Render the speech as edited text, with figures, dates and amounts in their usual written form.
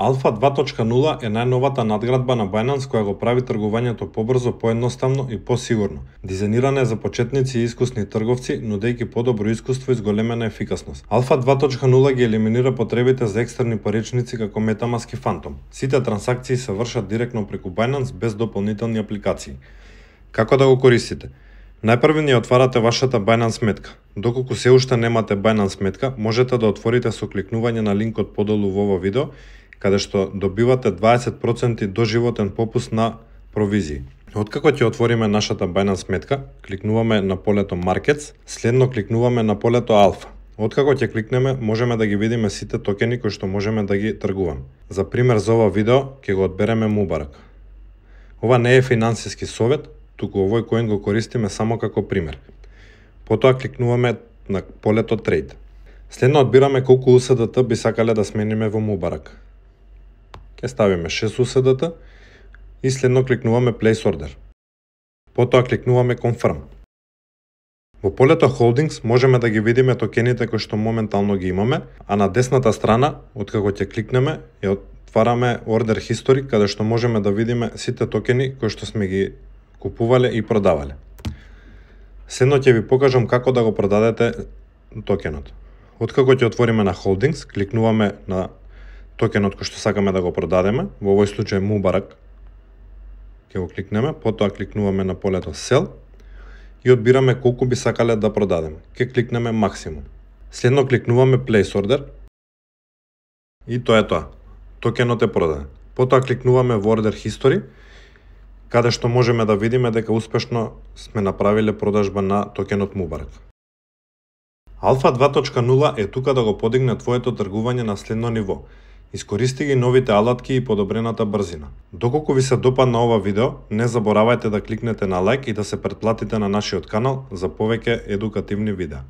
Alpha 2.0 е најновата надградба на Binance која го прави тргувањето побрзо, поедноставно и посигурно. Дизајнирана е за почетници и искусни трговци, нудејќи подобро искуство и зголемена ефикасност. Alpha 2.0 ги елиминира потребите за екстерни паричници како MetaMask и Phantom. Сите трансакции се вршат директно преку Binance без дополнителни апликации. Како да го користите? Најпрво ни отварате вашата Binance сметка. Доколку се уште немате Binance сметка, можете да отворите со кликнување на линкот подолу во ова видео, каде што добивате 20% доживотен попуст на провизии. Откако ќе отвориме нашата Binance сметка, кликнуваме на полето Markets, следно кликнуваме на полето Alpha. Откако ќе кликнеме, можеме да ги видиме сите токени кои што можеме да ги тргуваме. За пример за ова видео ќе го одбереме Mubarak. Ова не е финансиски совет, туку овој коин го користиме само како пример. Потоа кликнуваме на полето Trade. Следно одбираме колку USDT би сакале да смениме во Mubarak. Ќе ставиме 6 USDT и следно кликнуваме Place Order. Потоа кликнуваме Confirm. Во полето Holdings можеме да ги видиме токените кои што моментално ги имаме, а на десната страна, откако ќе кликнеме, ја отвараме Order History, каде што можеме да видиме сите токени кои што сме ги купувале и продавале. Следно ќе ви покажам како да го продадете токенот. Откако ќе отвориме на Holdings, кликнуваме на токенот кој што сакаме да го продадеме, во овој случај Mubarak. Ќе го кликнеме, потоа кликнуваме на полето Sell и одбираме колку би сакале да продадеме. Ќе кликнеме максимум. Следно кликнуваме Place Order и тоа е тоа. Токенот е продаден. Потоа кликнуваме во Order History, каде што можеме да видиме дека успешно сме направиле продажба на токенот Mubarak. Alpha 2.0 е тука да го подигне твоето тргување на следно ниво. Искористи ги новите алатки и подобрената брзина. Доколку ви се допадна ова видео, не заборавајте да кликнете на лајк и да се претплатите на нашиот канал за повеќе едукативни видеа.